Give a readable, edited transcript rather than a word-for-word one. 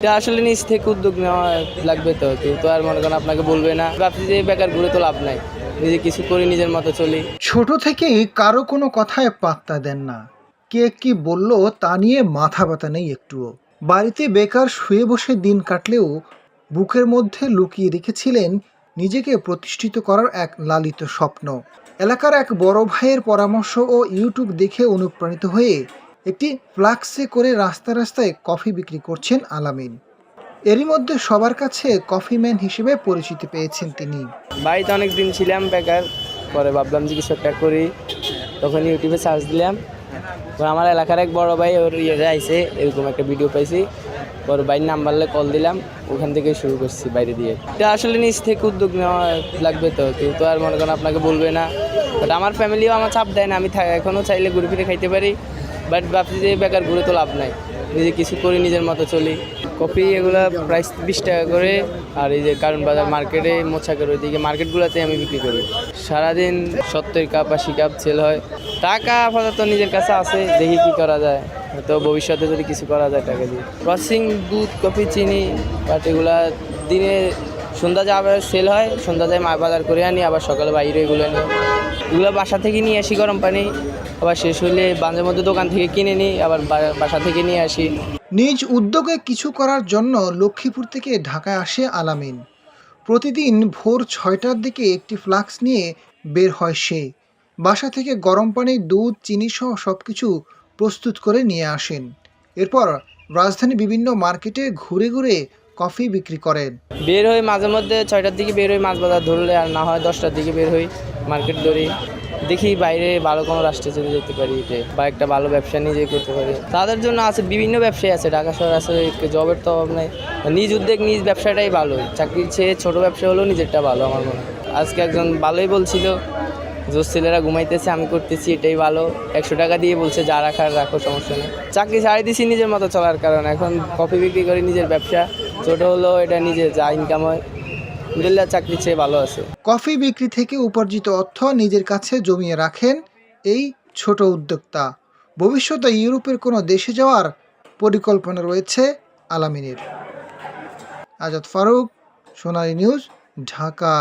এটা আসলে নিজ থেকে উদ্যোগ নেওয়া লাগবে, তো কেউ তো আর মনে করেন আপনাকে বলবে না। ভাবছি যে বেকার ঘুরে তো লাভ নাই, নিজে কিছু করি, নিজের মতো চলি। ছোট থেকেই কারো কোনো কথায় পাত্তা দেন না, কে কি বলল তা নিয়ে মাথা ব্যথা নেই একটুও। বাড়িতে বেকার শুয়ে বসে দিন কাটলেও বুকের মধ্যে লুকিয়ে রেখেছিলেন নিজেকে প্রতিষ্ঠিত করার এক লালিত স্বপ্ন। এলাকার এক বড় ভাইয়ের পরামর্শ ও ইউটিউব দেখে অনুপ্রাণিত হয়ে একটি ফ্লাক্সে করে রাস্তায় রাস্তায় কফি বিক্রি করছেন আলামিন। এরই মধ্যে সবার কাছে কফি ম্যান হিসেবে পরিচিতি পেয়েছেন তিনি। বাড়িতে অনেক দিন ছিলাম বেকার, পরে ভাবলাম যে কিছু একটা করি, তখন ইউটিউবে সার্চ দিলাম। আমার এলাকার এক বড় ভাই ওর ইয়ে আইসে, এরকম একটা ভিডিও পাইছি, বড় ভাইয়ের নাম্বারলে কল দিলাম, ওখান থেকে শুরু করছি বাইরে দিয়ে। এটা আসলে নিজ থেকে উদ্যোগ নেওয়া লাগবে, তো কেউ তো আর মনে করেন আপনাকে বলবে না। বাট আমার ফ্যামিলিও আমার চাপ দেয় না, আমি এখনও চাইলে ঘুরে ফিরে খাইতে পারি। বাট ভাবছি যে বেকার ঘুরে তো লাভ নাই, নিজে কিছু করি, নিজের মতো চলি। কফি এগুলো প্রাইস 20 টাকা করে, আর এই যে কারণ বাজার মার্কেটে মোছাকের ওইদিকে মার্কেটগুলোতে আমি বিক্রি করি। সারাদিন 70 কাপ 80 কাপ সেল হয়। টাকা আপাতত নিজের কাছে আছে, দেখি কি করা যায়, তো ভবিষ্যতে যদি কিছু করা যায় টাকা দিয়ে। প্রসেসিং দুধ, কফি, চিনি, বাট এগুলা দিনে সন্ধ্যা যায় আবার সেল হয়, সন্ধ্যা যায় বাজার করে আনি, আবার সকালে বাইরে এগুলো নিই। এগুলো বাসা থেকে নিয়ে আসি, গরম পানি আবার শেষ হলে বাঞ্জের মধ্যে দোকান থেকে কিনে নিই, আবার বাসা থেকে নিয়ে আসি। নিজ উদ্যোগে কিছু করার জন্য লক্ষ্মীপুর থেকে ঢাকায় আসে আলামিন। প্রতিদিন ভোর 6টার দিকে একটি ফ্লাক্স নিয়ে বের হয় সে। বাসা থেকে গরম পানি, দুধ, চিনি সহ সবকিছু প্রস্তুত করে নিয়ে আসেন। এরপর রাজধানী বিভিন্ন মার্কেটে ঘুরে ঘুরে কফি বিক্রি করেন। বের হই মাঝে মধ্যে 6টার দিকে বের হই মাছ বাজার ধরলে, আর না হয় 10টার দিকে বের হই মার্কেট ধরি। দেখি বাইরে ভালো কোনো রাষ্ট্রে চলে যেতে পারি, এটাই, বা একটা ভালো ব্যবসা নিজে করতে পারি। তাদের জন্য আছে বিভিন্ন ব্যবসায় আছে, ঢাকা শহর আছে, জবের তো অভাব নাই। নিজ উদ্যোগ, নিজ ব্যবসাটাই ভালো। চাকরির চেয়ে ছোটো ব্যবসা হলেও নিজেরটা ভালো আমার মনে হয়। আজকে একজন ভালোই বলছিল, যে ছেলেরা ঘুমাইতেছে আমি করতেছি, এটাই ভালো। 100 টাকা দিয়ে বলছে যা রাখার রাখো, সমস্যা নেই। চাকরি ছাড়ি দিছি নিজের মতো চলার কারণে, এখন কফি বিক্রি করি, নিজের ব্যবসা। ছোটো হলেও এটা নিজে যা ইনকাম হয়, আলহামদুলিল্লাহ চাকরির চেয়ে ভালো আছে। কফি বিক্রি থেকে উপার্জিত অর্থ নিজের কাছে জমিয়ে রাখেন এই ছোট উদ্যোক্তা। ভবিষ্যতে ইউরোপের কোনো দেশে যাওয়ার পরিকল্পনা রয়েছে আলামিনের। আজাদ ফারুক, সোনালী নিউজ, ঢাকা।